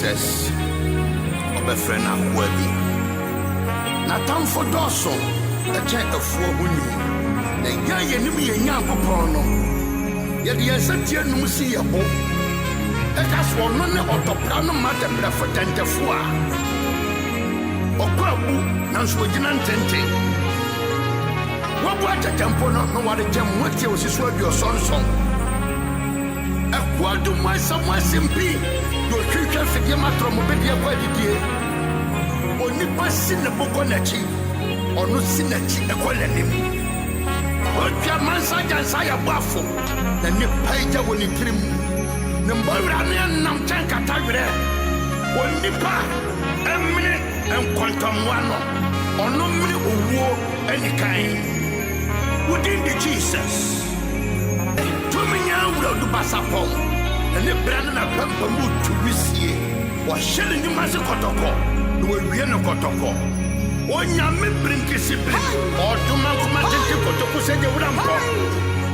Jesus. Obefriend akwabi. Na tamfo doso eche afuo huni. Na nya yenim ye Nyankopon no. Ye de yesatie num si yebo. Eka so no ne otopra no mate brefo tentefo a. Okwabu na so gina ntenten. Wobu atempo no wade gem wotie osiso aduosonson. Ekwadu mai simpi. Do twitwa fidie matro mo bedie kwa didie. Onipa sine boko nachi. Onu sinachi ekolenim. Otwa mansa jansa ya bafo. Na nipa ija woni tirim. Ne mbawra ne nam tanka tawre. Onipa emne enkontomwano. Onu mne owo enikan. Within the Jesus. Tumenya wura du basapon. Ne brand na pampa mu to wisie. Wa shele ni mase kotoko. No wie no kotoko. Onya me brinkisi brin. Oduma kuma tete kotoko seje wura mpo.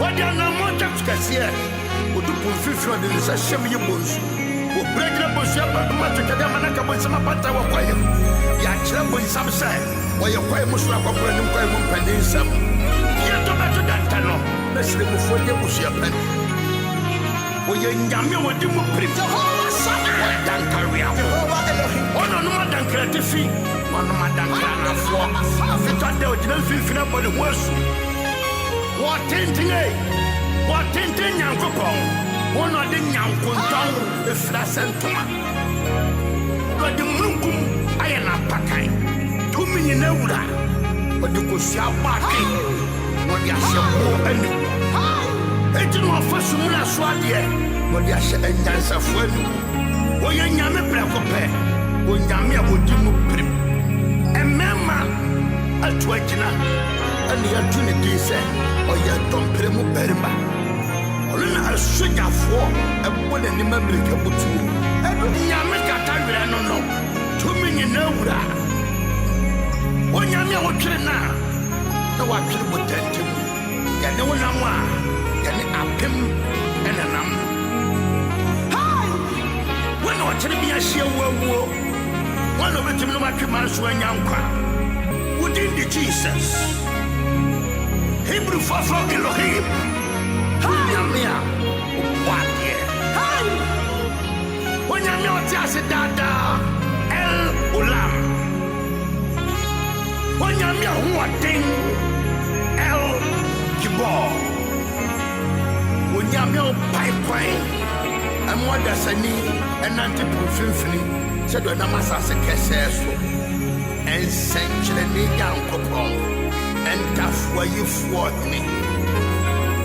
Wadia na monta tukasie. Odu ponfifro de sa shem ye bonsu. O bregra bonsu ya ba tete da manaka bonsu ma pata wa kwaye. Ya kira bonsam sai. Wa ye kwaye musu akokoro ni kwaye mu mpane nsam. Ya to ba to dantano. Mesle mu fo ye busu ya pen. Oye nyame wodi mu prim. Jehovah Sama. Dankaria. Jehovah Elohim. Ono no madankra tefi. Ono madankra na fo. Afita de odina finfina body wosu. Watenten Nyankopon. Ono de Nyankonton efra sentoma. Odi munkum ayena pakai. Tumi ni na wura. Odi kosia baki. Odi asemo ani. Eti no afasu mu na so ade. Odi ahye enyansa fo ani. Oye nyame prekope. Onyame abodi mu prim. Emema atu agina. Ani atu ne di se. Oye dompre mu berima. Oluna asojafo ebo ne nima brika butu. Edu nyame kata wira no no. Tumi ni na wura. Onyame awotwere na watwere botantim. Ya ne wona mu a ya ne apem enanam. Hai! When watwere bi ahye wuo. One of them no matwe man so anyankwa. Within the Jesus. Hebrew for Elohim. Yamia. What yeah? Hi. When Yamia oti dada El Ulam. When Yamia huating El Kibor. When Yamia pai kwai. Amwada sani enante profimfini. Said when Amasa se keseso. En senchile ni Yankopon. Entafwa yifwa ni.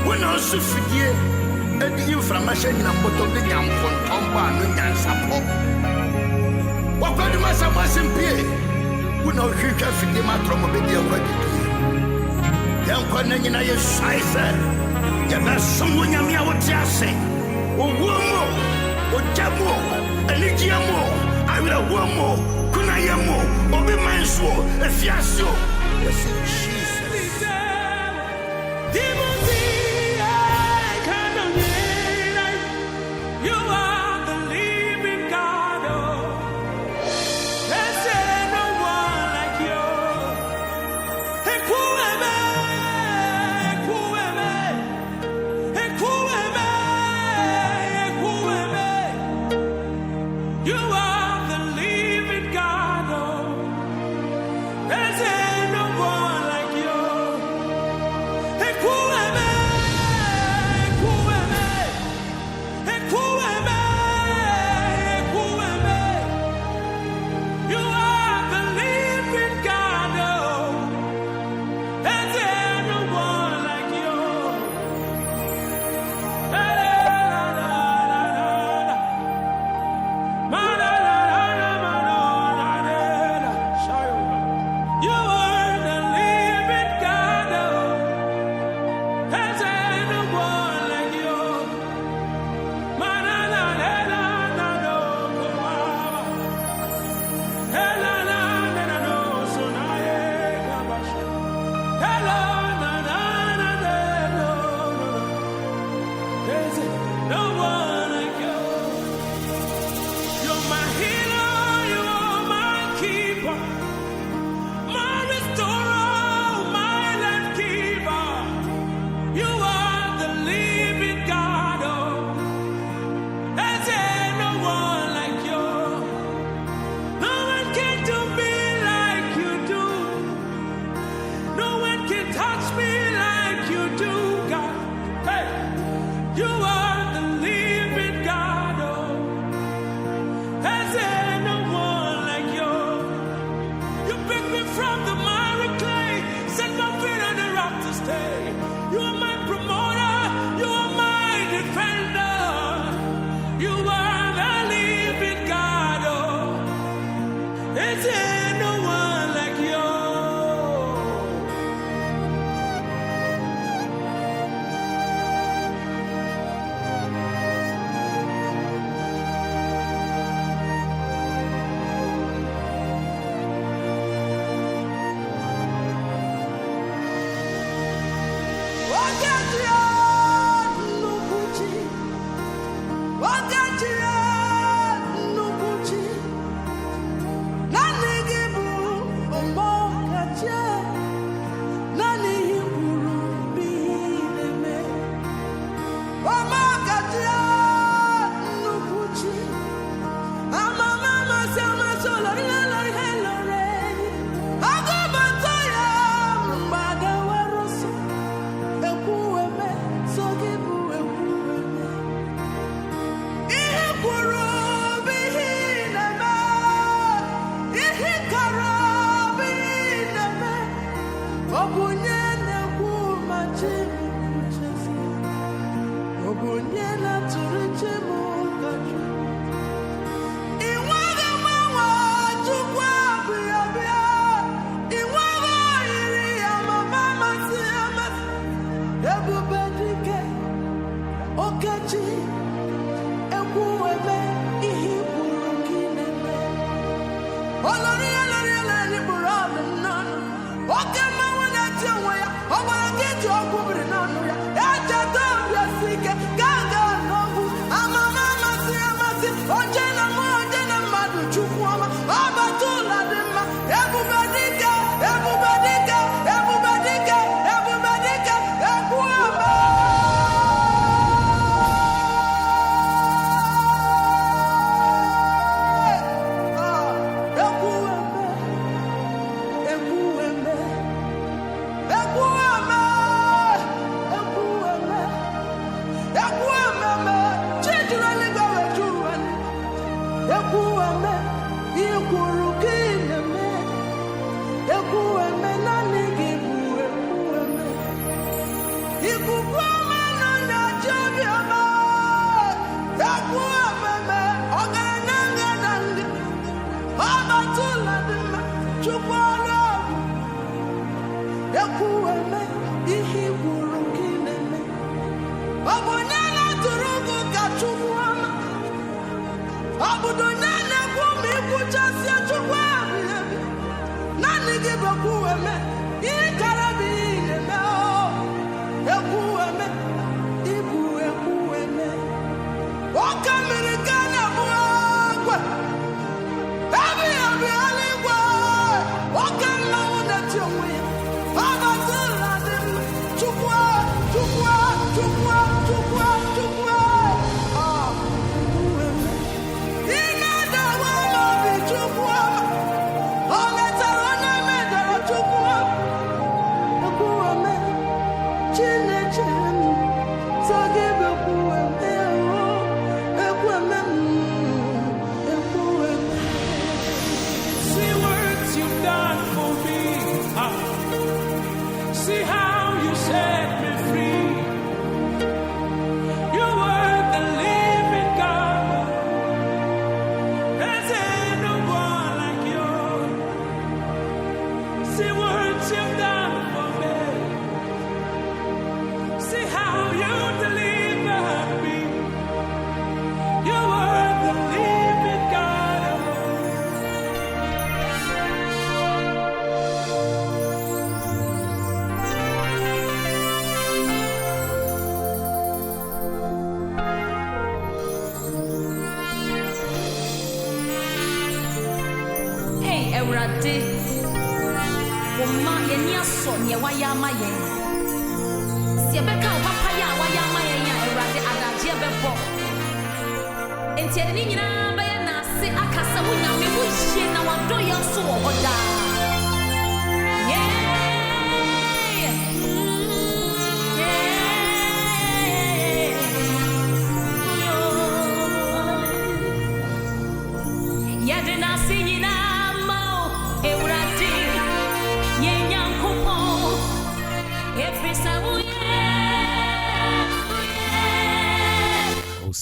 When I was fidie, and the information in a bottom the Yankon Tomba no Yansapo. What could the Massa was in Pie? When I was fidie matrom of the Yankon in a size. Yama someone Yamia would just say, O Womo, O Jamo, and Ligiamo, I will a Womo, Kunayamo, or be Manso, a Fiasco. Jesus. No one like you. You're my hero.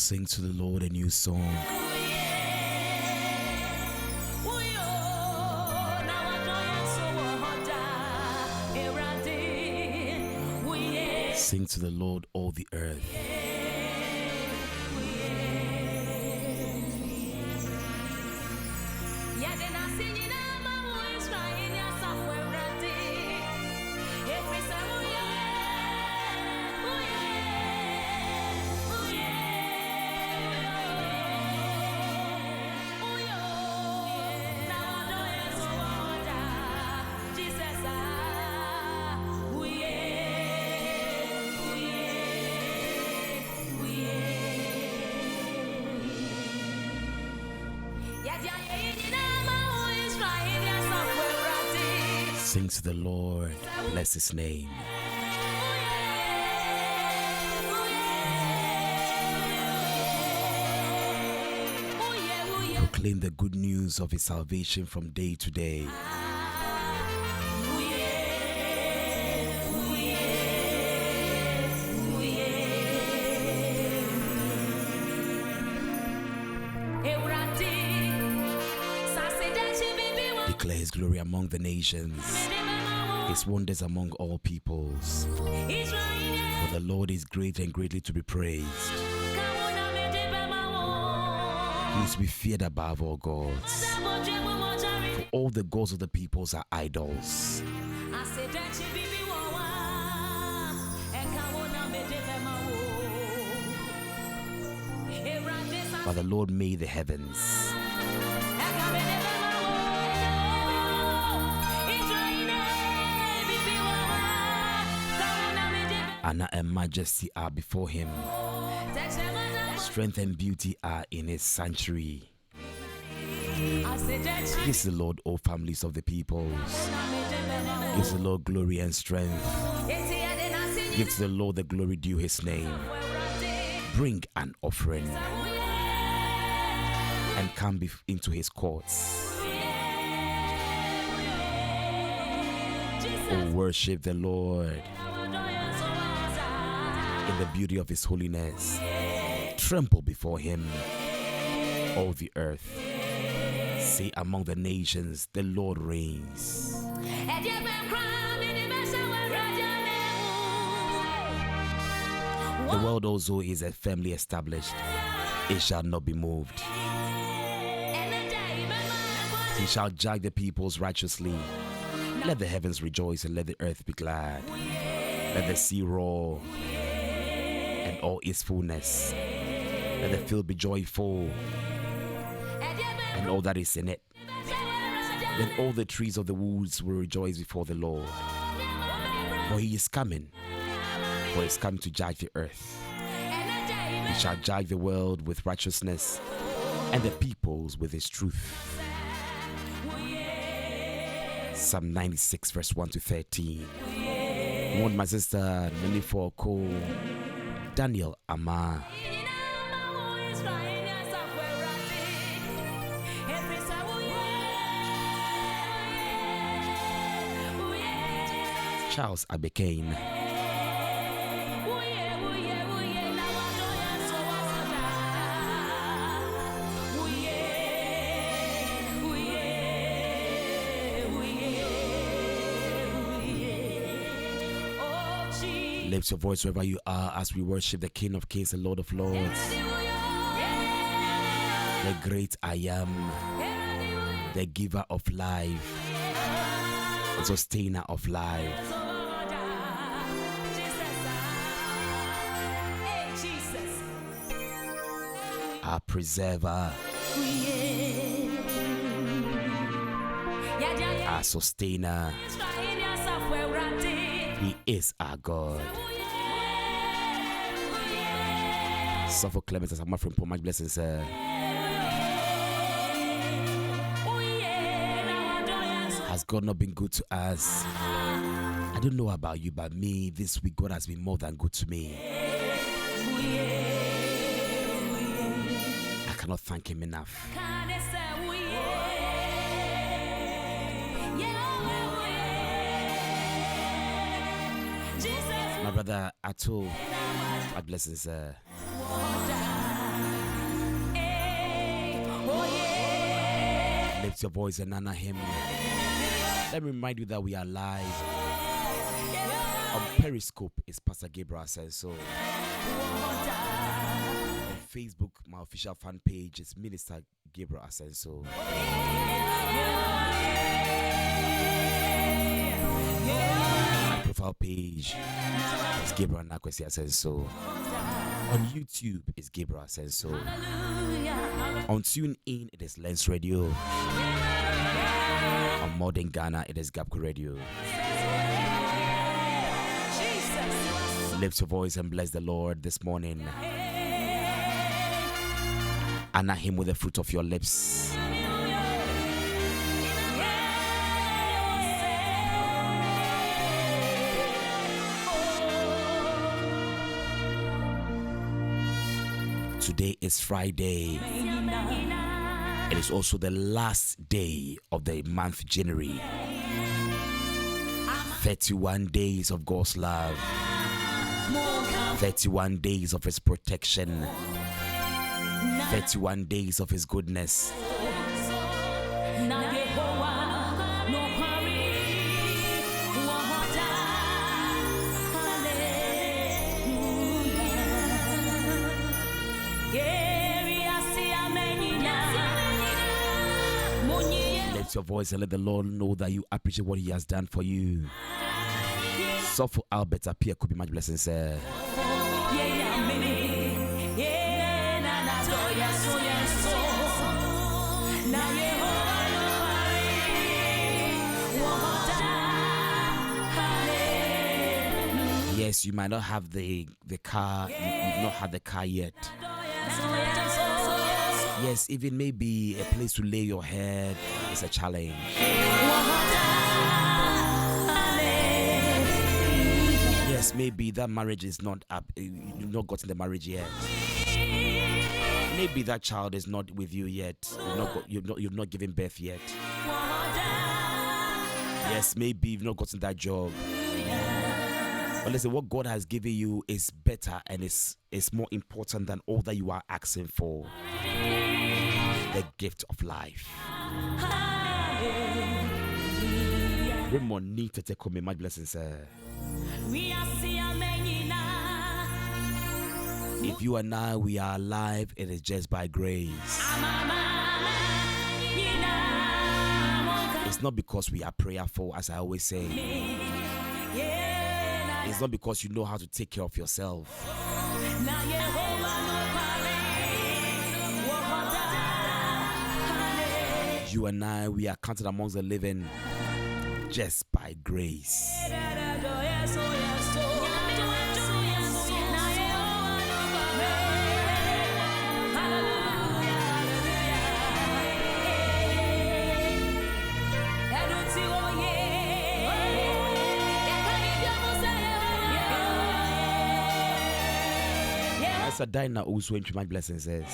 Sing to the Lord a new song. Sing to the Lord all the earth. Sing to the Lord, bless his name. Proclaim the good news of his salvation from day to day. Declare his glory among the nations, his wonders among all peoples. For the Lord is great and greatly to be praised. He is to be feared above all gods. For all the gods of the peoples are idols. But the Lord made the heavens. Honor and majesty are before him. Strength and beauty are in his sanctuary. Give the Lord, O families of the peoples. Give the Lord glory and strength. Give the Lord the glory due his name. Bring an offering and come into his courts. Oh, worship the Lord in the beauty of his holiness. Tremble before him, all the earth. Say among the nations, the Lord reigns. The world also is firmly established. It shall not be moved. He shall judge the peoples righteously. Let the heavens rejoice and let the earth be glad. Let the sea roar and all its fullness. Let the field be joyful and all that is in it. Then all the trees of the woods will rejoice before the Lord. For he is coming. For he is come to judge the earth. He shall judge the world with righteousness and the peoples with his truth. Psalm 96 verse 1 to 13. I want my sister Nanifor Ko Daniel Ama. Charles Abekane. Lift your voice wherever you are as we worship the King of Kings and Lord of Lords, the great I am, the giver of life, the sustainer of life, our preserver, our sustainer. He is our God. Suffer Clement as I'm from much blessings. Has God not been good to us? I don't know about you, but me, this week God has been more than good to me. I cannot thank him enough. My brother Ato, my blessings. Lift your voice and honor him. Let me remind you that we are live on Periscope. It's Pastor Gabriel Asenso. On Facebook, my official fan page is Minister Gabriel Asenso. My profile page is Gabriel Nakwesi Asenso. On YouTube is Gabriel Asenso. On TuneIn it is Lens Radio. On Modern Ghana it is Gapco Radio. Lift your voice and bless the Lord this morning. Honor him with the fruit of your lips. Today is Friday. It is also the last day of the month January. 31 days of God's love. 31 days of his protection. 31 days of his goodness. Lift your voice and let the Lord know that you appreciate what He has done for you. So for Albert appear could be much blessing, sir. Yes, you might not have the car, you've not had the car yet. Yes, even maybe a place to lay your head is a challenge. Yes, maybe that marriage is not up, you've not gotten the marriage yet. Maybe that child is not with you yet. You've not given birth yet. Yes, maybe you've not gotten that job. But listen, what God has given you is better and is more important than all that you are asking for. The gift of life. Raymond need to take home my blessings, sir. If you and I, we are alive, it is just by grace. It's not because we are prayerful, as I always say. It's not because you know how to take care of yourself. You and I, we are counted amongst the living just by grace. That's a diner also into my blessings says.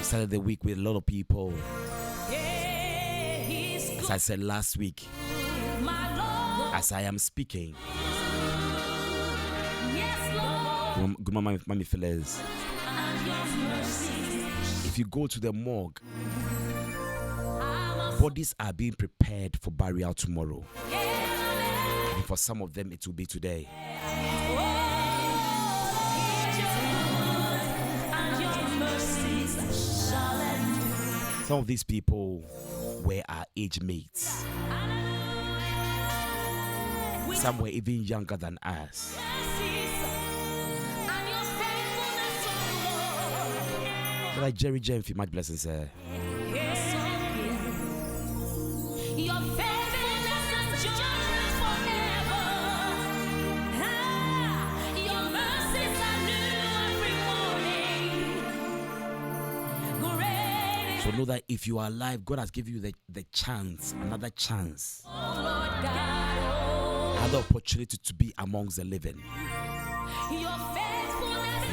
Started the week with a lot of people. As I said last week, as I am speaking, good morning, mommy fellas. If you go to the morgue, bodies are being prepared for burial tomorrow, and for some of them it will be today. Some of these people were our age mates. Some were even younger than us. Like Jerry Jemfi, my blessings, sir. So know that if you are alive, God has given you the chance, another chance, another opportunity to be amongst the living. He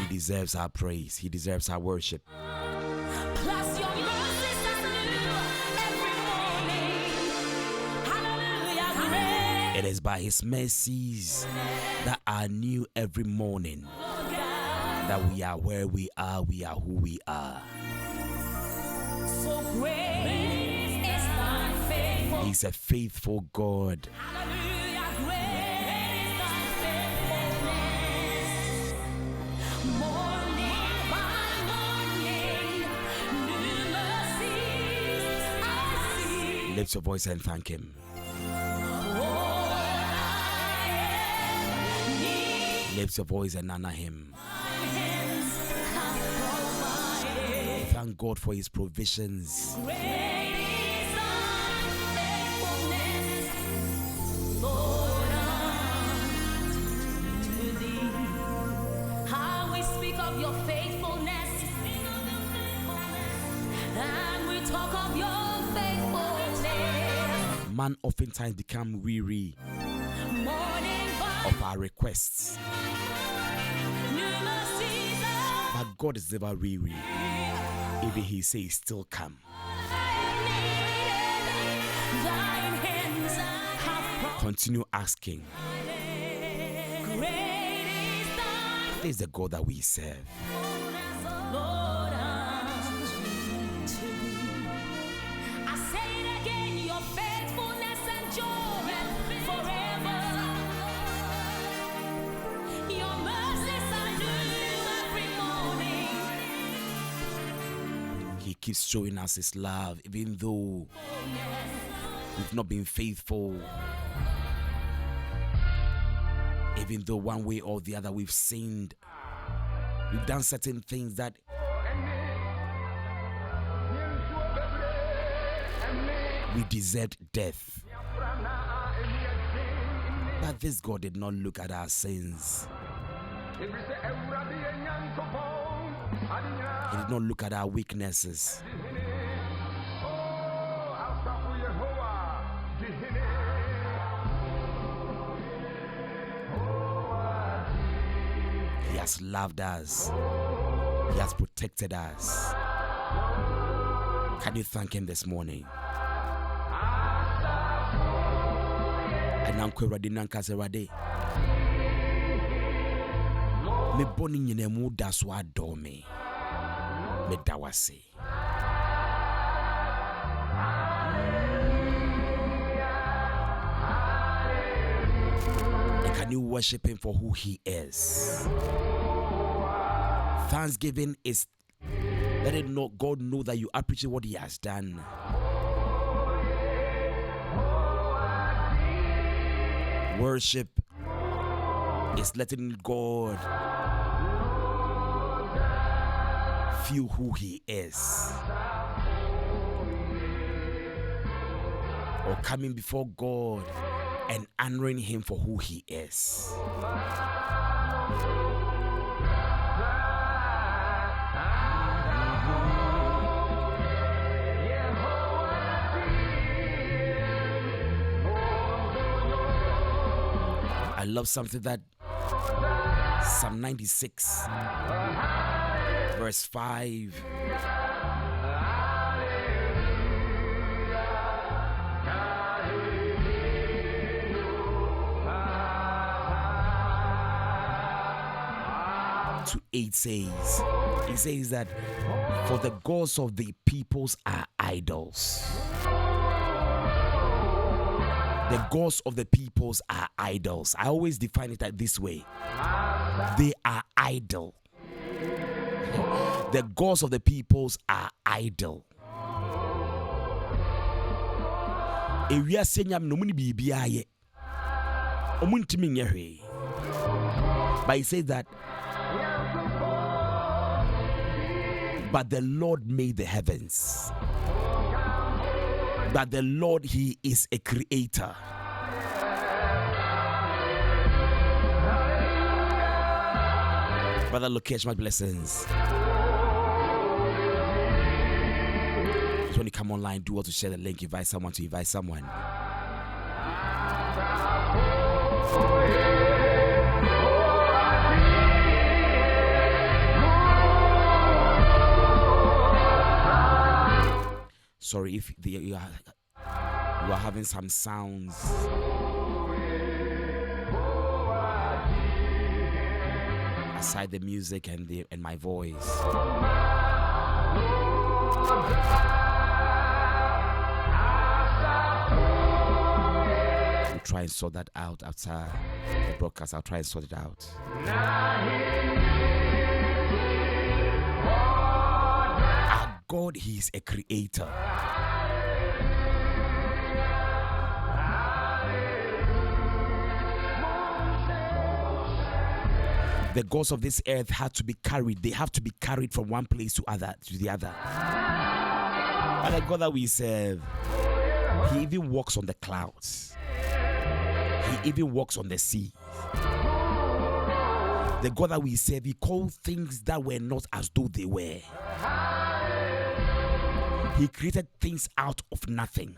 deserves our praise. He deserves our worship. It is by His mercies that are new every morning that we are where we are who we are. So great is thy faithfulness. He's a faithful God. Hallelujah, great is thy faithfulness. Morning by morning, new mercies I see. Lift your voice and thank Him. Lift your voice and honor Him. Thank God for His provisions. Great is thy faithfulness, Lord, unto thee. How we speak of your faithfulness, and we talk of your faithfulness. Man oftentimes become weary of our requests. But God is never weary. Even He says, still come. Continue asking. This is the God that we serve. He keeps showing us His love, even though we've not been faithful. Even though one way or the other we've sinned, we've done certain things that we deserved death. But this God did not look at our sins. He did not look at our weaknesses. He has loved us. He has protected us. Can you thank Him this morning? Ananko rade nankase rade. Me boni nyine mu da so adɔ me. Me da wase. Can you worship Him for who He is? Thanksgiving is letting God know that you appreciate what He has done. Worship is letting God feel who He is. Or coming before God and honoring Him for who He is. I love something that Psalm 96 verse 5 to 8 says. It says that for the gods of the peoples are idols. The gods of the peoples are idols. I always define it like this way. They are idol. The gods of the peoples are idol. Ewia senyam no muni bibia ye. Omuntimi nyehwe. But he says that but the Lord made the heavens. But the Lord, He is a creator. Brother Lokesh, my blessings. So when you come online, do well to share the link, invite someone to invite someone. Sorry if you are having some sounds. Aside the music and my voice. We'll try and sort that out after the broadcast. I'll try and sort it out. God, He is a creator. The gods of this earth had to be carried. They have to be carried from one place to the other. And the God that we serve, He even walks on the clouds. He even walks on the sea. The God that we serve, He called things that were not as though they were. He created things out of nothing.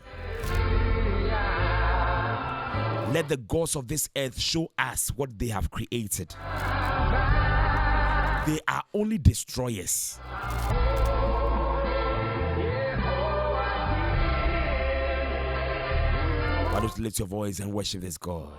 Let the gods of this earth show us what they have created. They are only destroyers. Why don't you lift your voice and worship this God?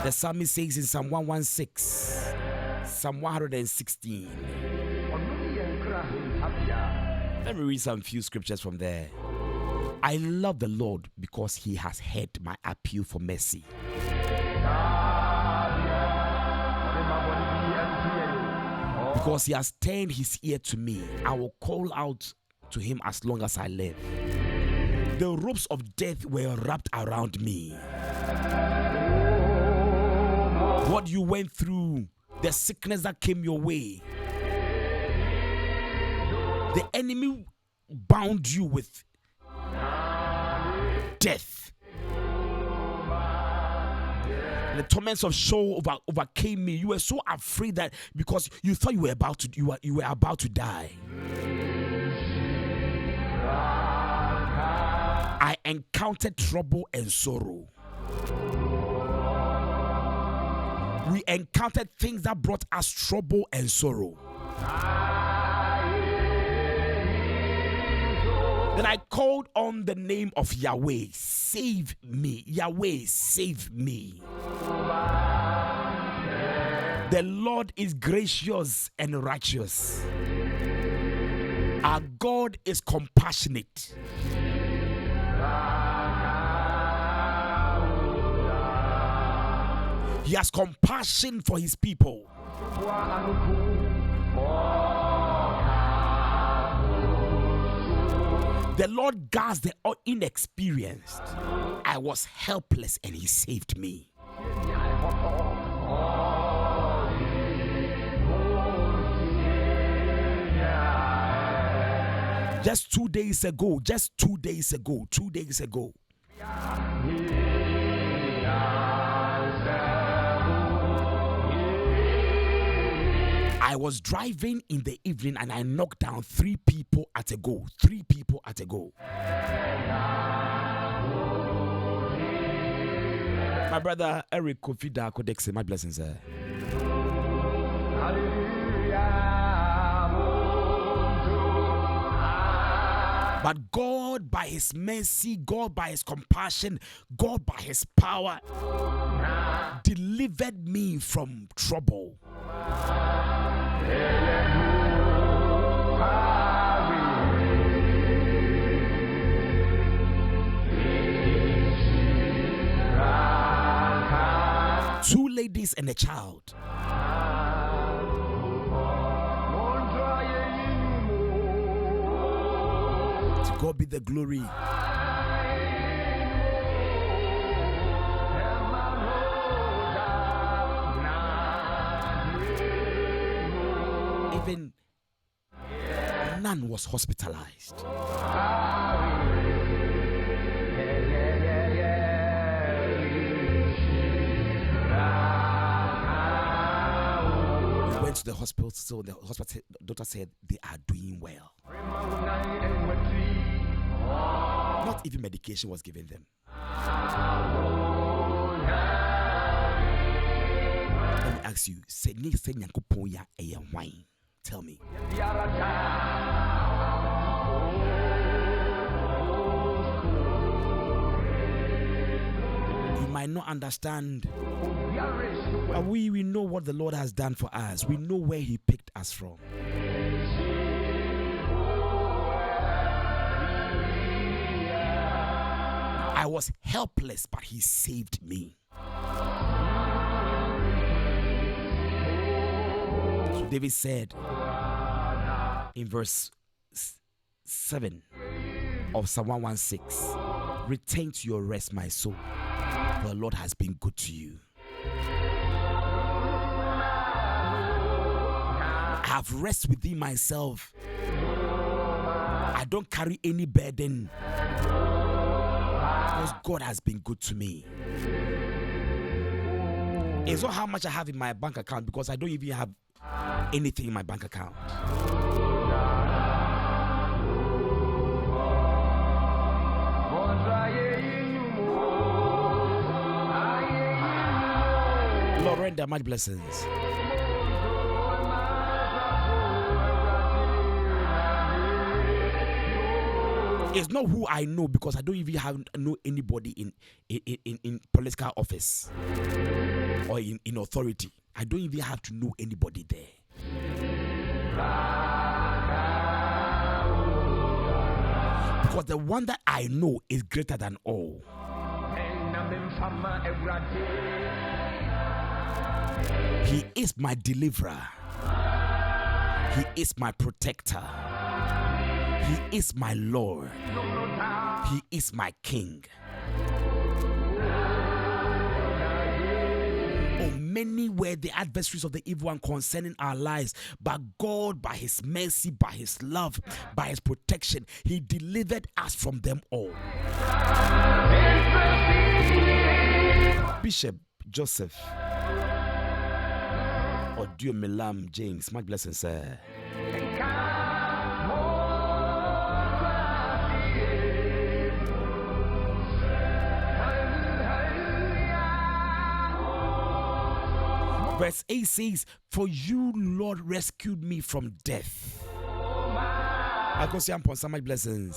The psalmist says in Psalm 116, Psalm 116. Let me read some few scriptures from there. I love the Lord because he has heard my appeal for mercy. Because he has turned his ear to me, I will call out to him as long as I live. The ropes of death were wrapped around me. What you went through, the sickness that came your way, the enemy bound you with death. The torments of Sheol overcame me. You were so afraid that because you thought you were about to die. I encountered trouble and sorrow. We encountered things that brought us trouble and sorrow. Then I called on the name of Yahweh. Save me. Yahweh, save me. The Lord is gracious and righteous. Our God is compassionate. He has compassion for his people. The Lord guards the inexperienced. I was helpless and he saved me. Just 2 days ago, I was driving in the evening and I knocked down 3 people at a go. My brother Eric Kofida Kodekse, my blessings, sir. But God by his mercy, God by his compassion, God by his power delivered me from trouble. Two ladies and a child. To God be the glory. Even none was hospitalized. We went to the hospital, so the hospital doctor said they are doing well. Not even medication was given them. Let me ask you, tell me. You might not understand, but we know what the Lord has done for us. We know where he picked us from. I was helpless, but he saved me. So David said in verse 7 of Psalm 116, return to your rest, my soul, for the Lord has been good to you. I have rest within myself. I don't carry any burden because God has been good to me. It's not how much I have in my bank account, because I don't even have anything in my bank account. Lord, render much blessings. It's not who I know, because I don't even know anybody in political office or in authority. I don't even have to know anybody there. Because the one that I know is greater than all. He is my deliverer. He is my protector. He is my Lord. He is my King. Oh, many were the adversaries of the evil one concerning our lives, but God, by his mercy, by his love, by his protection, he delivered us from them all. Bishop Joseph Odio Melam James, my blessings, sir. Verse 8 says, for you, Lord, rescued me from death. I can say upon so much blessings.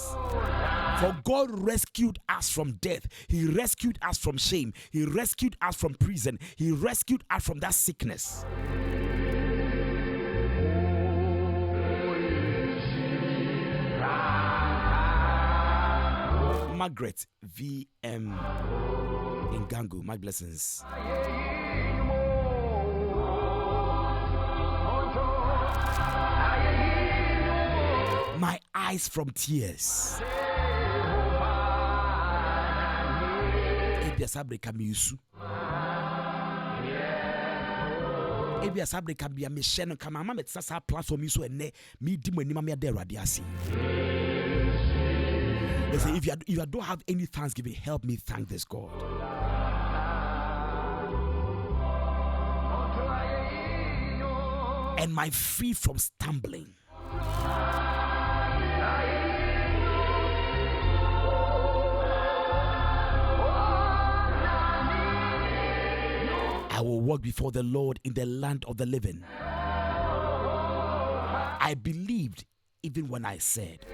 For God rescued us from death. He rescued us from shame. He rescued us from prison. He rescued us from that sickness. Margaret VM in Gangu, my blessings. My eyes from tears. Ebia sabre kamiusu. Ebia sabre kabia me share kama mama metsa platform so ene me di mo anima me ade awade ase. Listen, if you don't have any thanksgiving, help me thank this God. And my feet from stumbling. I will walk before the Lord in the land of the living. I believed even when I said,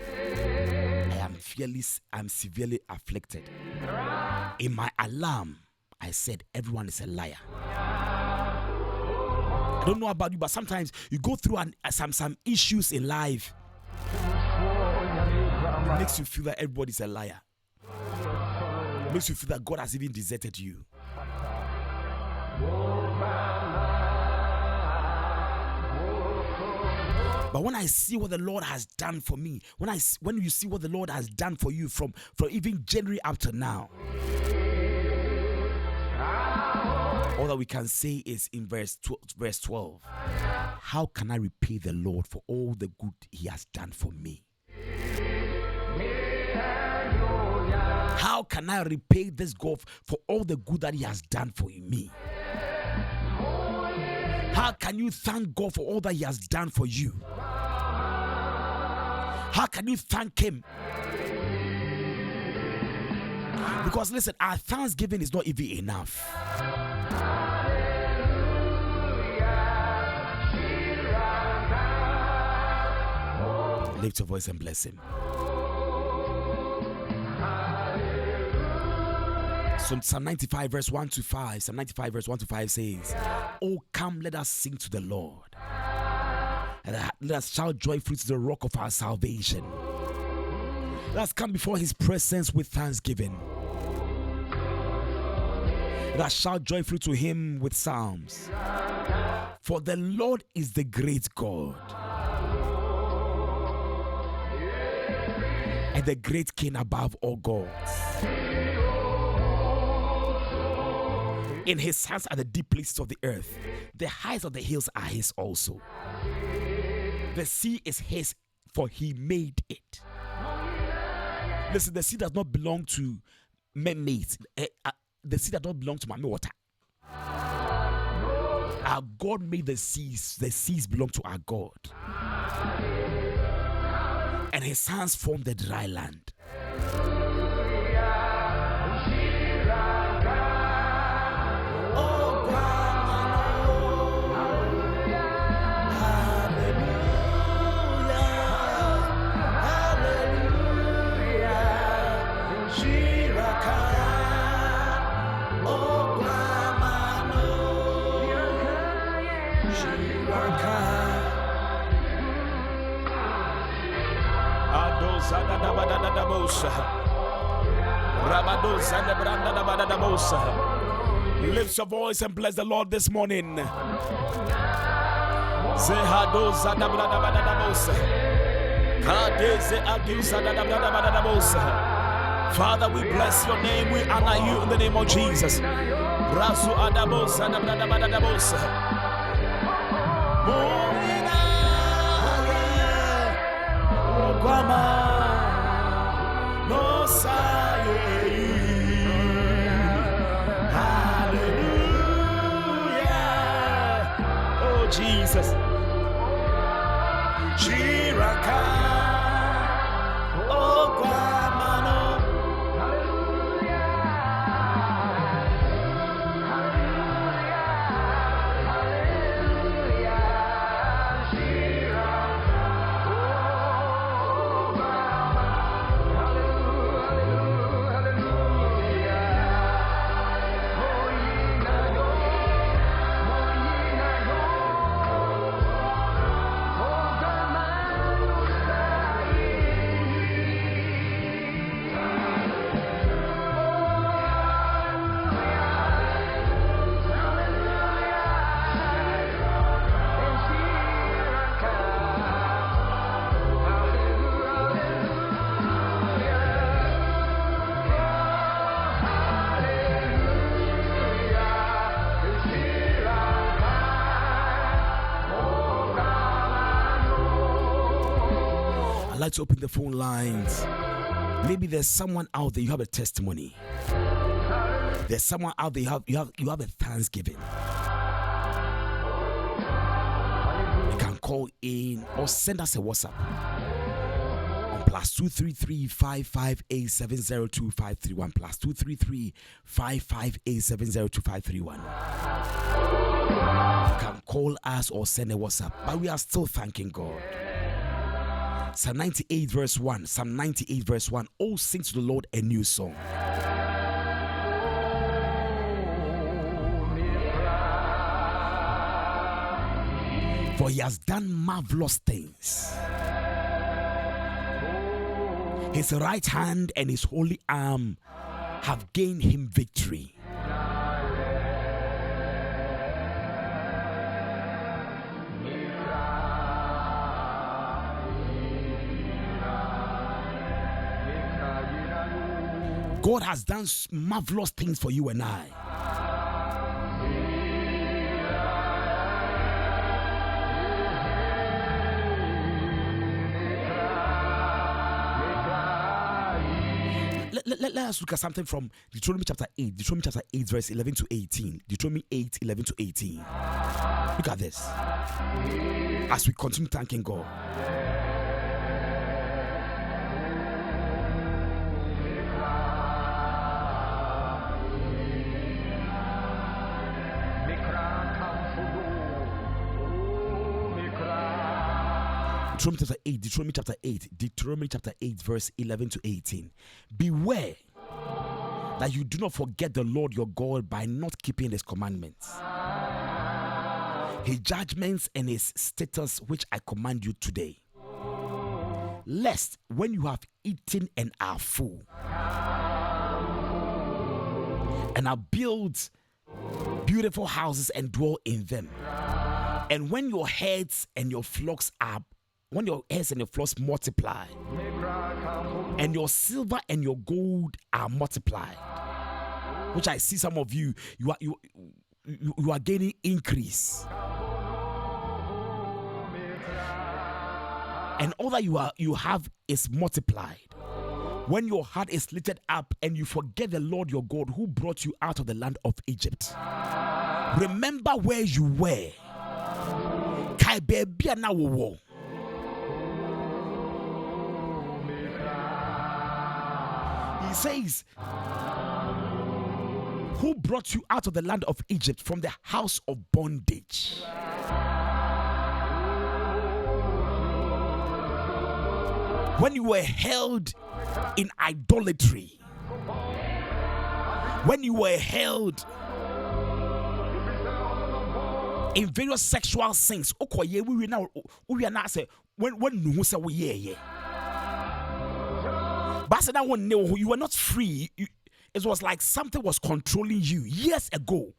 I'm severely afflicted. In my alarm, I said, everyone is a liar. I don't know about you, but sometimes you go through some issues in life. It makes you feel that everybody's a liar. It makes you feel that God has even deserted you. But when I see what the Lord has done for me, when you see what the Lord has done for you from even January up to now, all that we can say is in verse 12. How can I repay the Lord for all the good he has done for me? How can I repay this God for all the good that he has done for me? How can you thank God for all that he has done for you? How can you thank him? Because listen, our thanksgiving is not even enough. Lift your voice and bless him. Psalm 95 verse 1 to 5. Psalm 95 verse 1 to 5 says, oh, come, let us sing to the Lord. And let us shout joyfully to the rock of our salvation. Let us come before his presence with thanksgiving that shout joyfully to him with psalms. For the Lord is the great God and the great King above all gods. In his hands are the deep places of the earth. The heights of the hills are his also. The sea is his, for he made it. Listen, the sea does not belong to mermaids. The sea does not belong to mommy water. Our God made the seas. The seas belong to our God. And his hands formed the dry land. Lift your voice and bless the Lord this morning. Father, we bless your name. We honor you in the name of Jesus. Jesus. Shiraka. Oh, Guamano. I'd like to open the phone lines. Maybe there's someone out there, you have a testimony. There's someone out there, you have a thanksgiving. You can call in or send us a WhatsApp on +233 558 702 +233 558 702 You can call us or send a WhatsApp, but we are still thanking God. Psalm 98 verse 1. Psalm 98 verse 1. Oh, sing to the Lord a new song. For he has done marvelous things. His right hand and his holy arm have gained him victory. God has done marvelous things for you and I. Let us look at something from Deuteronomy chapter 8. Deuteronomy chapter 8 verse 11 to 18. Deuteronomy 8, 11 to 18. Look at this. As we continue thanking God. Deuteronomy chapter 8 verse 11 to 18. Beware that you do not forget the Lord your God by not keeping his commandments, his judgments and his statutes which I command you today, lest when you have eaten and are full and are built beautiful houses and dwell in them. And when your herds and your flocks multiply, and your silver and your gold are multiplied, which I see some of you are gaining increase, and all that you have is multiplied. When your heart is lifted up and you forget the Lord your God who brought you out of the land of Egypt, remember where you were. He says, who brought you out of the land of Egypt from the house of bondage. When you were held in idolatry, when you were held in various sexual sins, when you were not free. It was like something was controlling you years ago.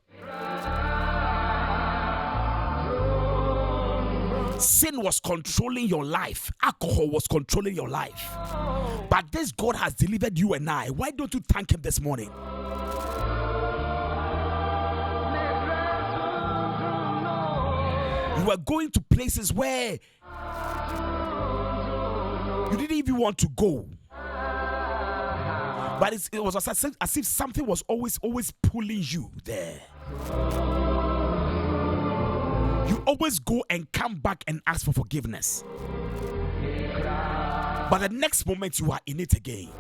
Sin was controlling your life. Alcohol was controlling your life. But this God has delivered you and I. Why don't you thank him this morning? You were going to places where you didn't even want to go. But it was as if something was always pulling you there. You always go and come back and ask for forgiveness. But the next moment you are in it again.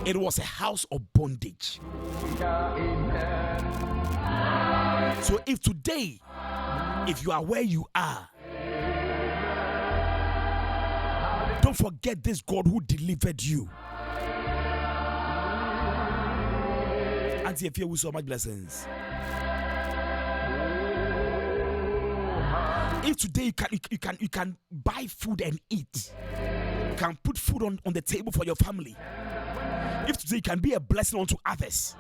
It was a house of bondage. So if today, if you are where you are, don't forget this God who delivered you. Auntie, if you with so much blessings. If today you can buy food and eat, you can put food on the table for your family. If today you can be a blessing unto others.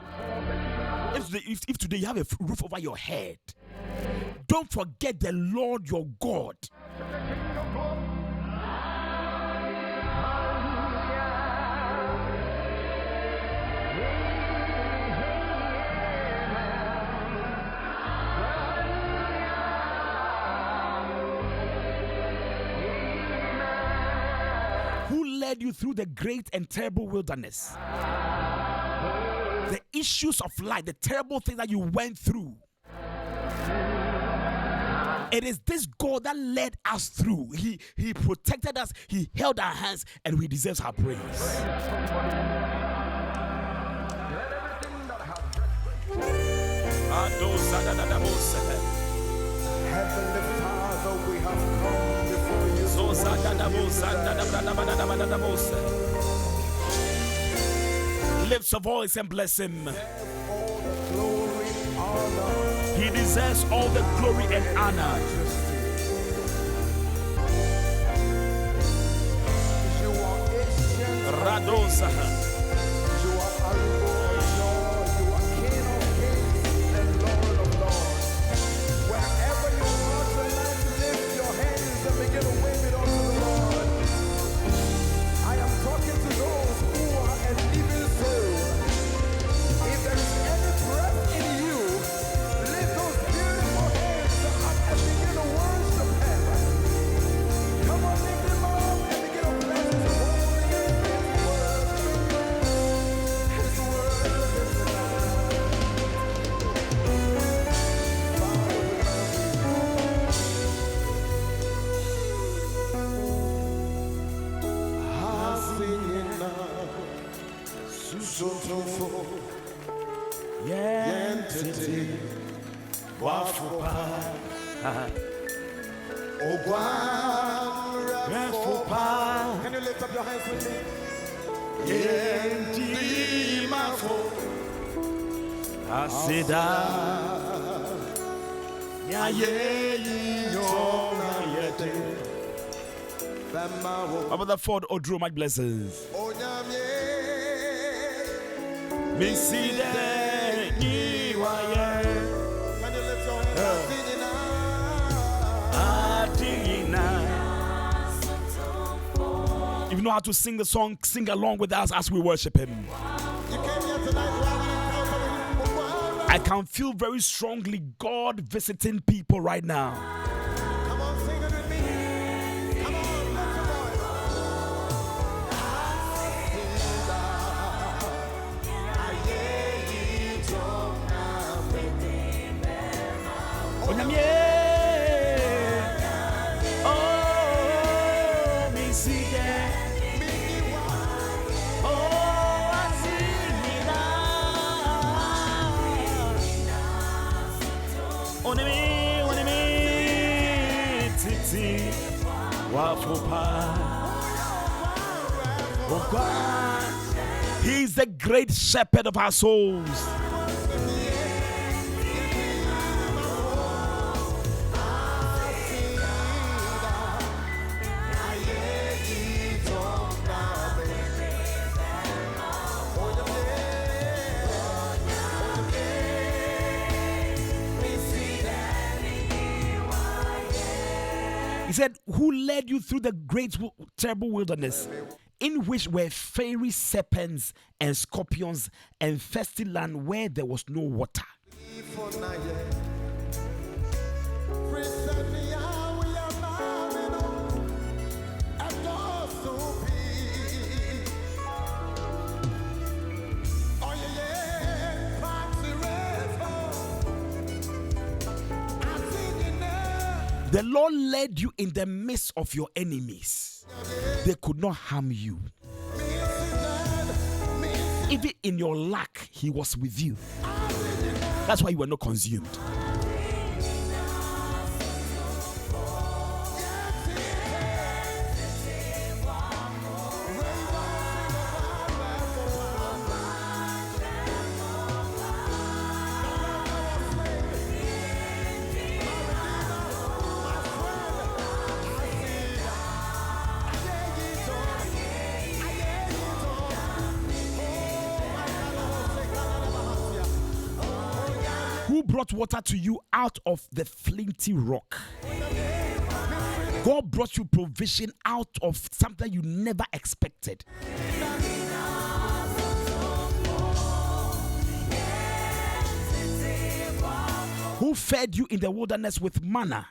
If today you have a roof over your head, don't forget the Lord your God. Led you through the great and terrible wilderness. The issues of life, the terrible things that you went through. It is this God that led us through. He protected us, he held our hands, and he deserves our praise. Heavenly Father, we have come before you. Lift your voice and bless him. All the glory, honor. He deserves all the glory and honor. You are ancient. Radosa. You are Alpha, you are King of kings and Lord of lords. Wherever you are tonight, lift your hands and begin to wave it unto the Lord. I am talking to those who are a living soul. If there is any breath in you, lift those beautiful hands up and begin to worship Him. Come on, lift Him up and begin to bless His holy name. His word is Can you lift up your hands with me? About the Ford Odro, my blessings. Me see that know how to sing the song, sing along with us as we worship Him. You came here tonight to have an encounter with Him. I can feel very strongly God visiting people right now. Come on, sing it with me. Come on, lift your voice. Onyamye. Oh God, He's the great shepherd of our souls. He said, who led you through the great terrible wilderness, in which were fiery serpents and scorpions, and thirsty land where there was no water. The Lord led you in the midst of your enemies. They could not harm you. Even in your lack, He was with you. That's why you were not consumed. Who brought water to you out of the flinty rock? God brought you provision out of something you never expected. Who fed you in the wilderness with manna,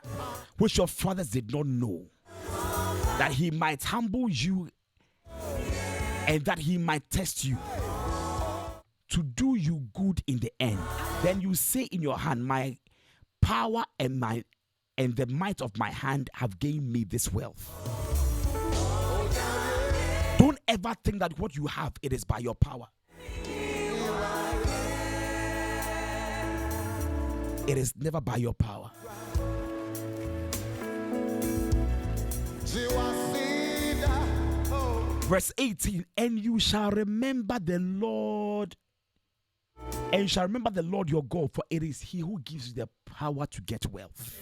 which your fathers did not know, that He might humble you and that He might test you, to do you good in the end. Then you say in your hand, my power and the might of my hand have gained me this wealth. Don't ever think that what you have, it is by your power. It is never by your power. Verse 18, and you shall remember the Lord, and you shall remember the Lord your God, for it is He who gives you the power to get wealth.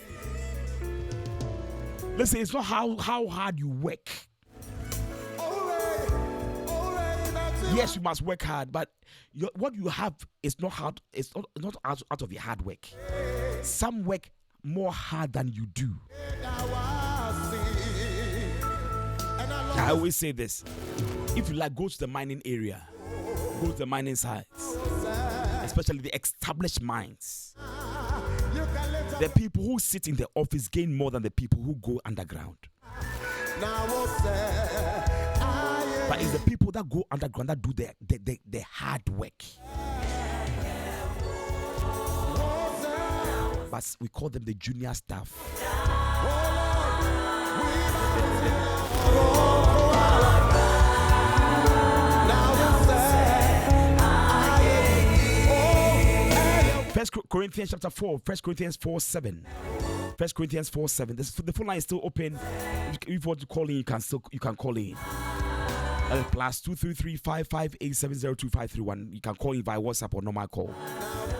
Listen, it's not how hard you work. Yes, you must work hard, but what you have is not hard. It's not out of your hard work. Some work more hard than you do. I always say this: if you like, go to the mining area, go to the mining sites, especially the established mines. The people who sit in the office gain more than the people who go underground. But it's the people that go underground that do the hard work. But we call them the junior staff. First Corinthians chapter 4, 1 Corinthians 4:7. 1 Corinthians 4:7. The phone line is still open. If you want to call in, you can call in. Plus 233-558-702-531. You can call in via WhatsApp or normal call.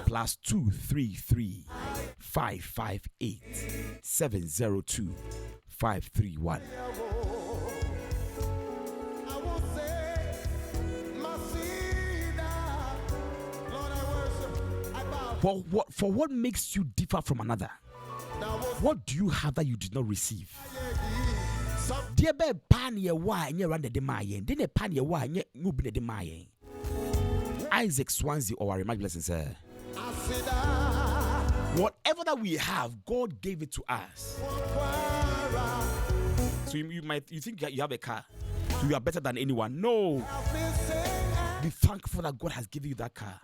Plus 233-558-702-531. For what makes you differ from another? What do you have that you did not receive? Dear be pan ye why and ye run the mayen. Didn't a pan ye why and ye move the mayen. Isaac Swansea or my blessings, sir. Whatever that we have, God gave it to us. So you think you have a car, so you are better than anyone. No. Be thankful that God has given you that car.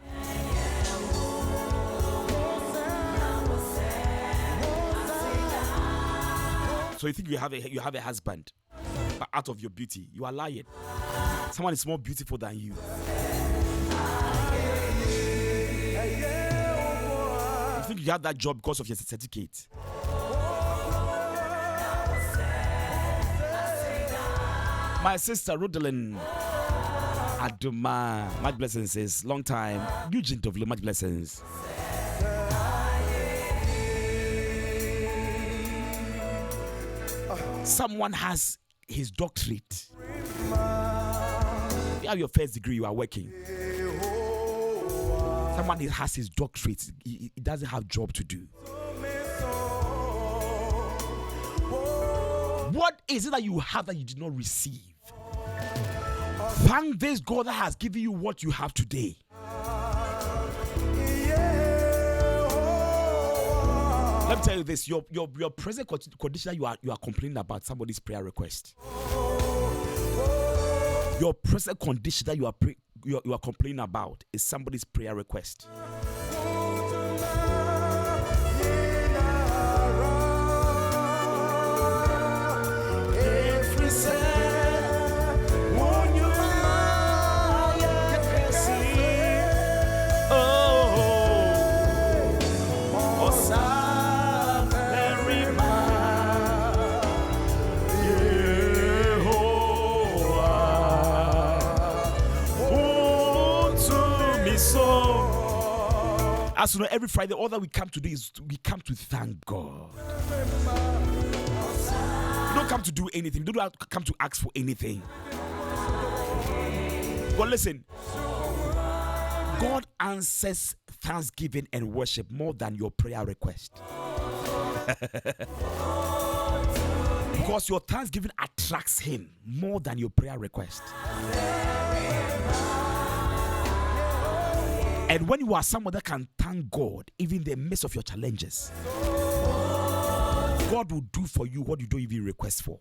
So you think you have a husband, but out of your beauty, you are lying. Someone is more beautiful than you. You think you have that job because of your certificate. My sister Rodelyn Aduma, much blessings, says long time. Eugene Tovlo, much blessings. Someone has his doctorate. You have your first degree, you are working. Someone has his doctorate, he doesn't have job to do. What is it that you have that you did not receive? Thank this God that has given you what you have today. Let me tell you this: your present condition that you are complaining about somebody's prayer request. Your present condition that you are complaining about is somebody's prayer request. As you know, every Friday, all that we come to do is we come to thank God. We don't come to do anything. We don't come to ask for anything. But listen, God answers thanksgiving and worship more than your prayer request. Because your thanksgiving attracts Him more than your prayer request. And when you are someone that can thank God, even in the midst of your challenges, God will do for you what you don't even request for.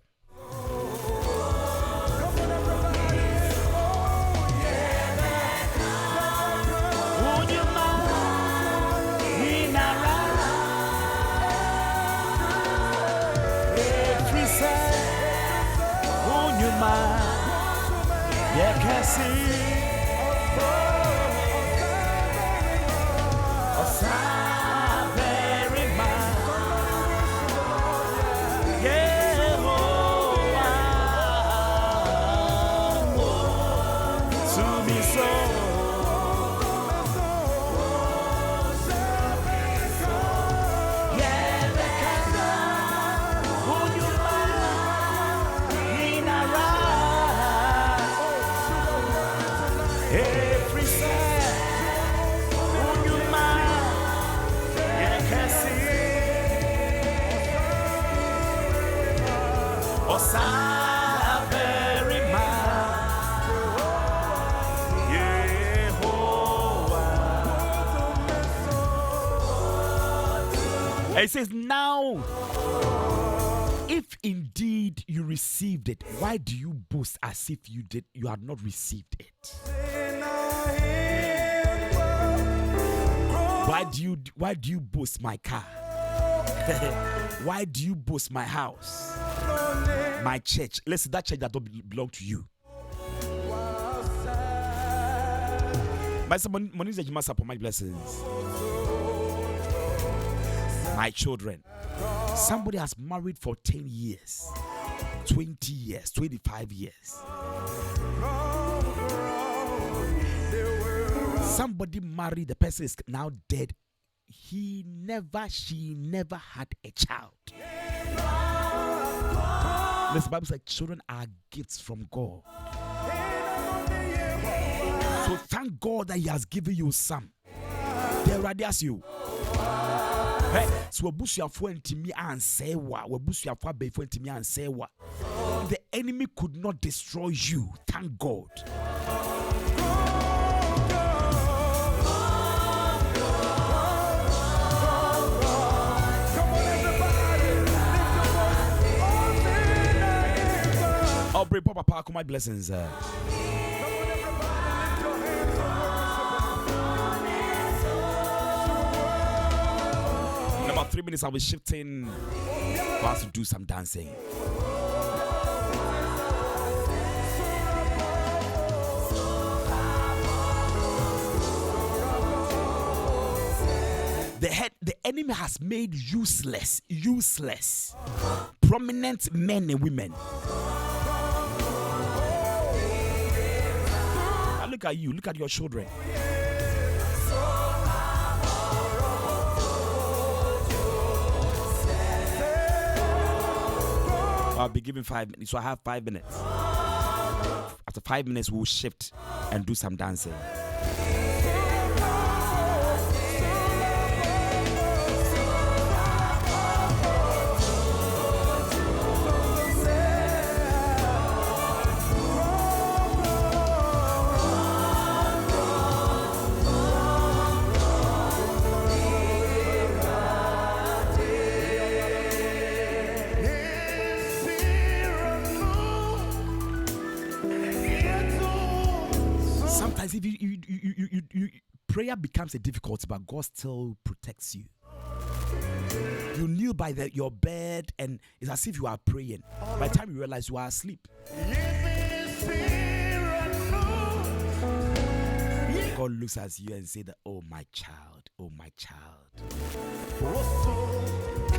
It says, now, if indeed you received it, why do you boast as if you had not received it? Why do you boast my car? Why do you boast my house? My church. Listen, that church that don't belong to you. My blessings. My children. Somebody has married for 10 years, 20 years, 25 years. Somebody married, the person is now dead. She never had a child. The Bible says children are gifts from God. So thank God that He has given you some. They radiate you. So wabusuafo ntimi ansewa, wabusuafo abefo ntimi ansewa. the enemy could not destroy you. Thank God. Oh, bring Papa Park, my blessings. In about 3 minutes, I'll be shifting for us to do some dancing. The enemy has made useless, prominent men and women. Now look at you, look at your children. I'll be given 5 minutes, so I have 5 minutes. After 5 minutes, we'll shift and do some dancing. Sometimes if you prayer becomes a difficulty, but God still protects you. You kneel by your bed and it's as if you are praying. By the time you realize you are asleep, God looks at you and says that, oh my child,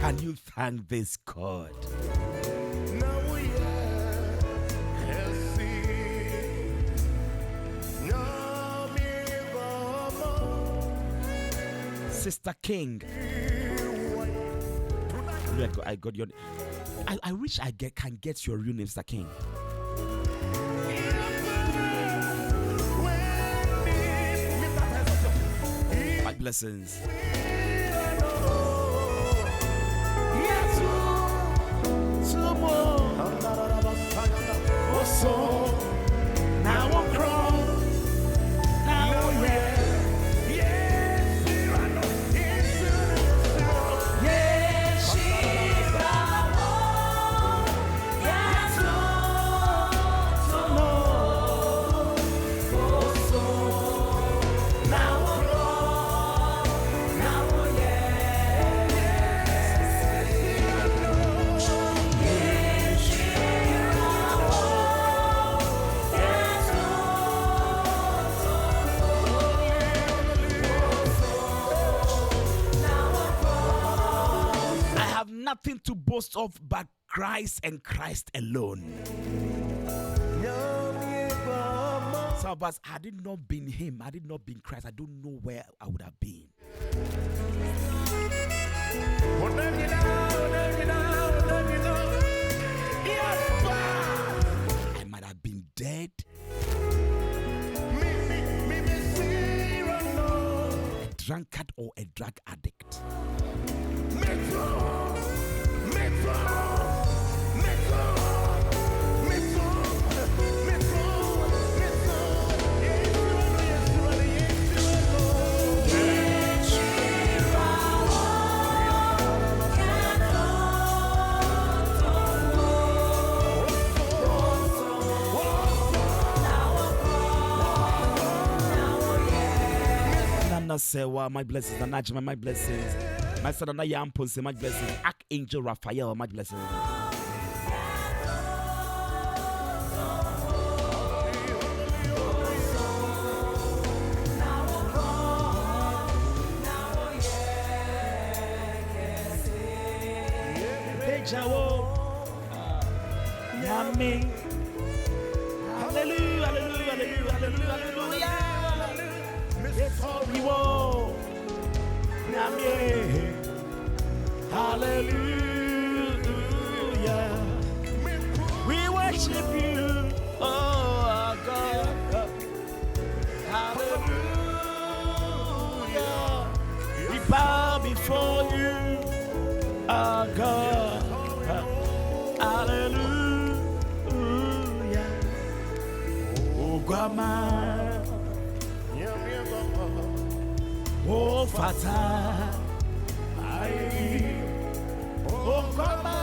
can you thank this God? Sister King, I got your. I wish I can get your real name, Sister King. My blessings. Now I'm grown. Now yeah. Nothing to boast of but Christ and Christ alone. Some of us, had it not been Him, had it not been Christ, I don't know where I would have been. I might have been dead, a drunkard or a drug addict. Nana Sewa, my blessings. Nanajima, my blessings. My son, Nana Yampose, my blessings. Archangel Raphael, my blessings. Yummy. Hallelujah, hallelujah, hallelujah, hallelujah, hallelujah. Before we walk, Yummy. Hallelujah. We worship you, oh our God. Hallelujah. We bow before you, our God. Hallelujah. Grandma, oh Fata, oh Grandma,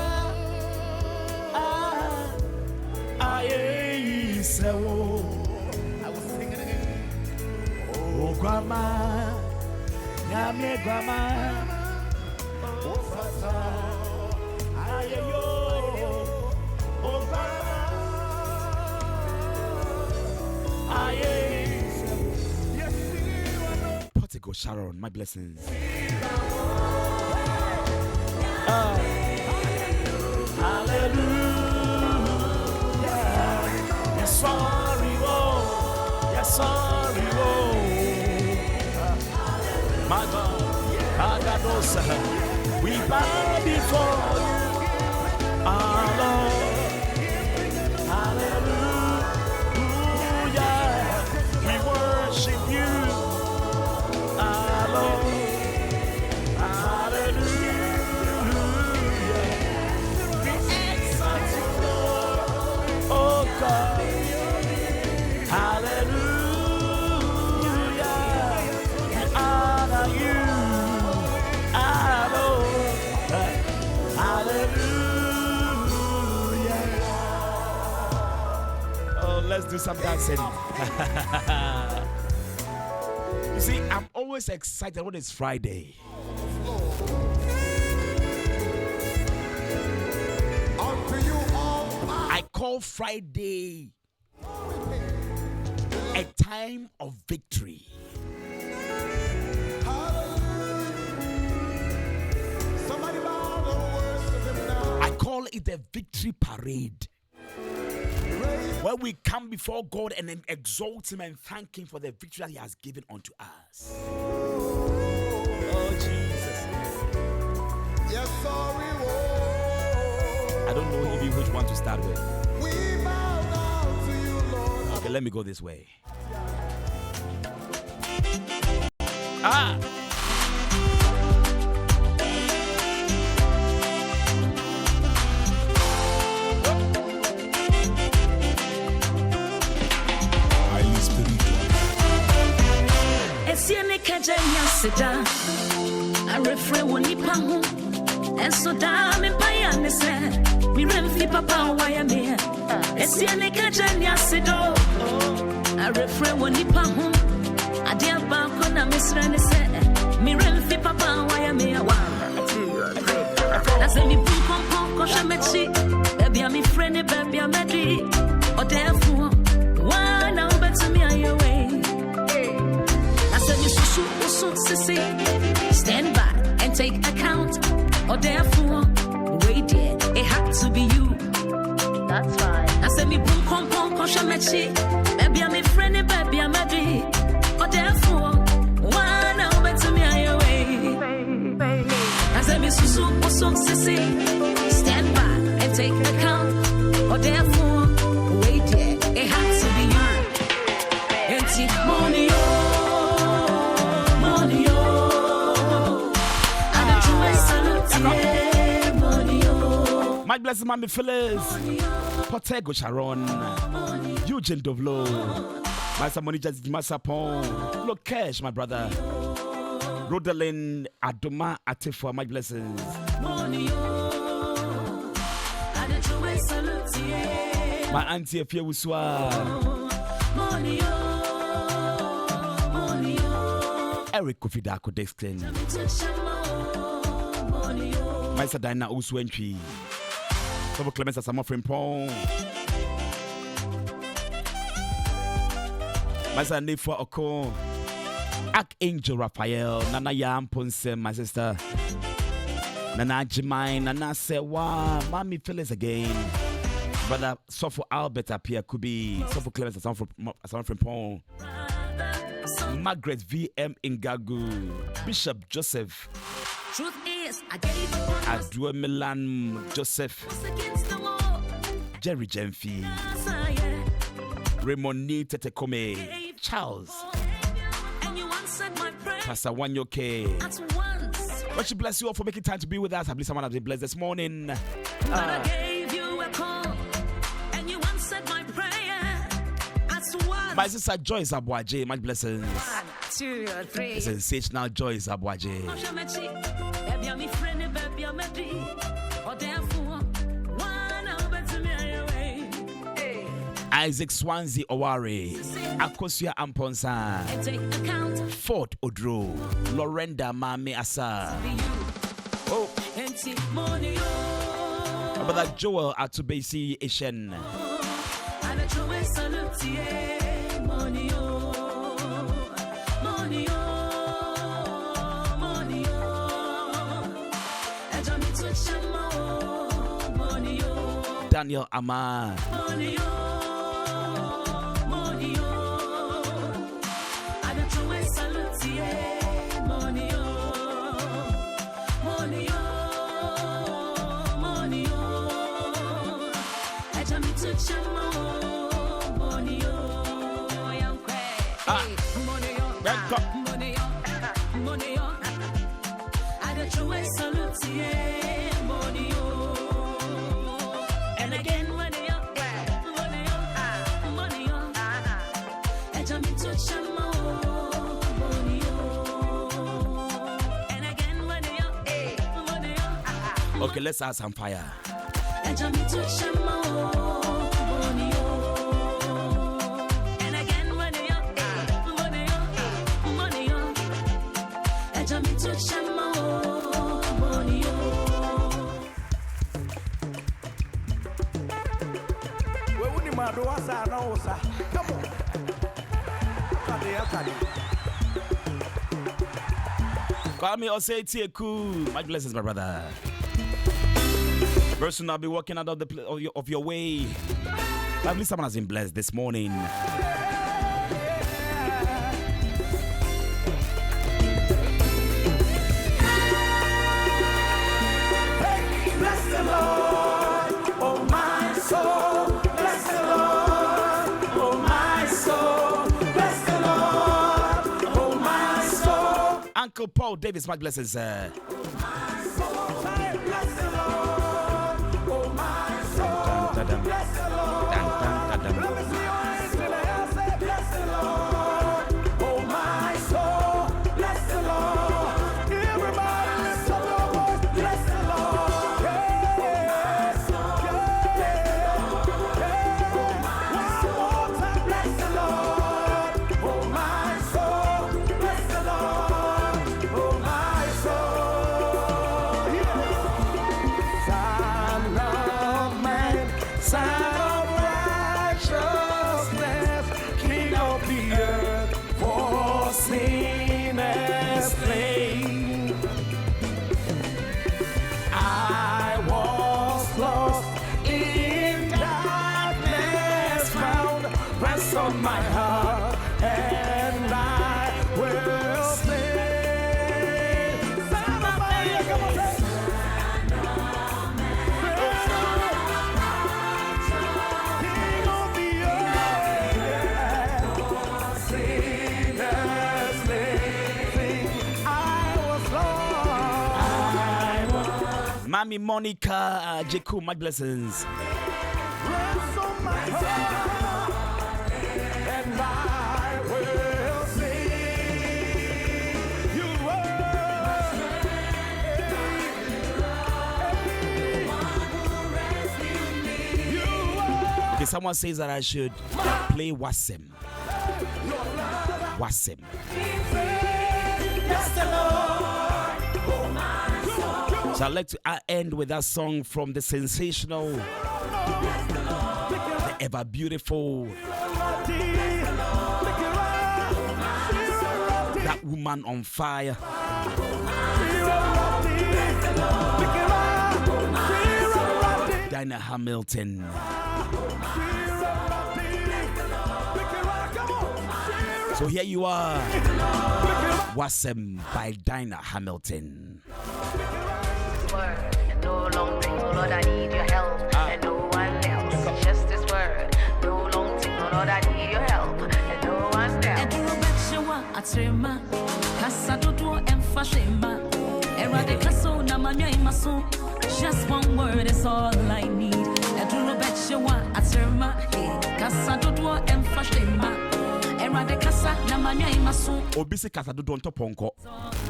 I say, I was singing again. Oh Grandma, Yami Grandma, oh Fata, oh Grandma. Portico Sharon, my blessings. Hallelujah. Yes, sorry, oh. Yes, sorry, oh. My God, Agadosa, we bow before you, our Lord. Hallelujah. Let's do some dancing. You see, I'm always excited when it's Friday. I call Friday a time of victory. I call it a victory parade, where we come before God and then exalt Him and thank Him for the victory that He has given unto us. Oh, Jesus. Yes, sorry. I don't know maybe which one to start with. We bow down to you, Lord. Okay, let me go this way. Siene kajanya seda a refre woni pahu enso da me payane se mi remfi papa waya me siene kajanya seda a refre woni pahu ade aba ko na mesrane se mi remfi papa waya me wa na se mi pum pom ko shamechi baby am friend baby am ready o therefore wa na obetumi ayewe. Stand by and take account, or therefore, wait there, it had to be you. That's fine. I said me boom pom pom koshamechi, baby I'm a friend, baby I'm a dream, or therefore, why now better me away? I said me sissy, stand by and take account, or therefore, wait there, it had to be you. Empty money. My blessed mommy Phyllis, Portego Sharon, Eugene Dovlo, my Samoni Jazz Masapon, Lokesh, my brother, Rodelin Adoma Atifo, my blessings. My auntie Afia Wuswa, Eric Kofidako Dexton, my Sadina Uswentry. Double Clemens as I'm offering Pong. My son Nifo Oko. Archangel Raphael. Nana Yam Ponce, my sister. Nana Jemine. Nana Sewa. Mommy Phyllis again. Brother Sofo Albert up here could be Sofo Clemens as I'm offering Pong. Margaret VM Ingagu. Bishop Joseph. Truth is, I gave Adua Milan Joseph, Jerry Jemfi, Raymond Tetekome, Charles, Pastor Wanyoke. God should bless you all for making time to be with us. I believe someone has been blessed this morning. I gave you a call and you answered my prayer. As one. My sister Joyce Abuaje, my blessings. 1, 2, 3. Sensational Joyce Abuaje. Isaac Swansea Oware, Akosia Amponsa, Fort Odro, Lorenda Mame Asa. Oh, Brother Joel Atubesi Ishen. Daniel Amar. Okay, let's add some fire. Call me or say Tieku. My blessings, my brother. Person, I'll be walking out of your way. I believe someone has been blessed this morning. Bless the Lord, oh my soul. Bless the Lord, oh my soul. Bless the Lord, oh my soul. Uncle Paul Davis, my blessings, Bless the Lord, oh my soul. Bless the Lord. Let me see your hands in the air. Say, bless the Lord, oh my soul. Bless the Lord. Everybody lift up your voice. Bless the Lord. Yes. One more time. Bless the Lord, oh my soul. Bless the Lord, oh my soul. Son of man, son of righteousness, King of the earth, for sinners slain. I was lost in darkness, found rest on my heart, and I will sing. Son of man, come on, say. King of the earth, sinners slain. I was lost. Mami Monica Jeku, my blessings. Rest on my heart, and I will sing. You Okay, someone says that I should play Wasem. Wasem. So I'd like to end with that song from the sensational, the ever beautiful, that woman on fire. Dinah Hamilton. So here you are, Wasem by Dinah Hamilton. Word, and no long thing, oh Lord, I need your help, and no one else. Just this word, no long thing, oh Lord, I need your help, and no one else. Just one word is all I need. I do not bet you want a terma. Cause I don't want Erade kasa na manya imaso. Obisi kasa do don toponko.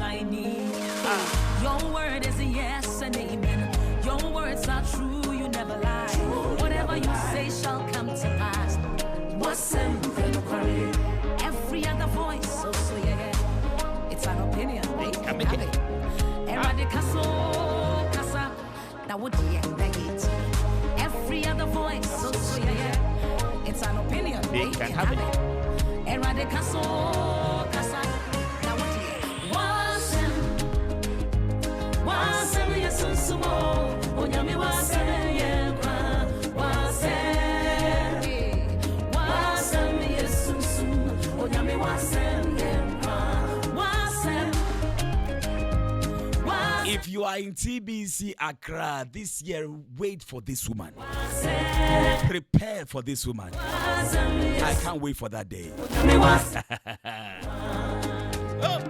I need. Your word is a yes and amen. Your words are true, you never lie. Whatever you say shall come to pass. Every other voice, so yeah. It's an opinion, they can make it. Eradicaso, casa, now what do you it? Every other voice, so yeah. It's an opinion, they can have it. Eradicaso, casa, now what do you wasem, yes, sumo, onyami wasem, If you are in TBC Accra this year, wait for this woman. Prepare for this woman. I can't wait for that day.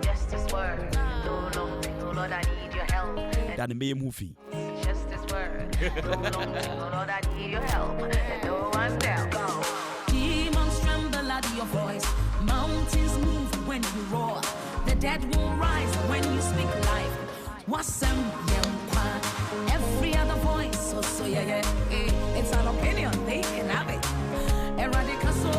Just this word. No long thing, oh Lord, I need your help. That may movie. Just this word. No long thing, oh Lord, I need your help. And no one else. Demons tremble at your voice. Mountains move when you roar. The dead will rise when you speak life. Wasem yempa. Every other voice, so yeah. It's an opinion, they can have it. Eradicaso,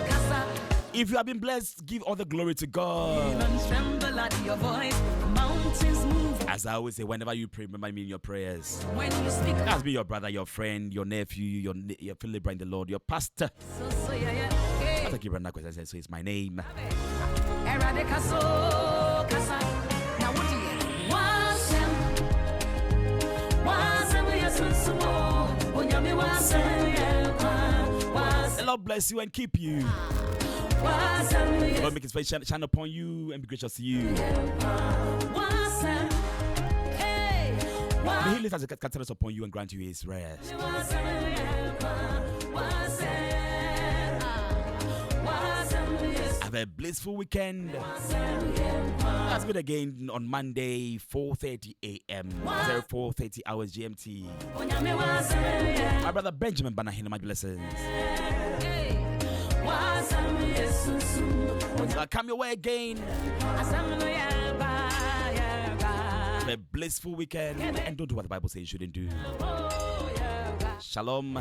casa. If you have been blessed, give all the glory to God. Demons tremble at your voice. Mountains move. As I always say, whenever you pray, remember me in your prayers. When you speak, That's be your brother, your friend, your nephew, your Philip in the Lord, your pastor. so yeah. Thank you, Brother Kwesi. So it's my name. Eradicaso, casa. Now what do you? The Lord bless you and keep you. The Lord make His face shine upon you and be gracious to you. May He lift His countenance upon you and grant you His rest. Have a blissful weekend. Let's meet again on Monday, 4:30 a.m. 04:30 hours GMT. My brother Benjamin Banahina, my blessings. I'll come your way again. Have a blissful weekend and don't do what the Bible says you shouldn't do. Shalom.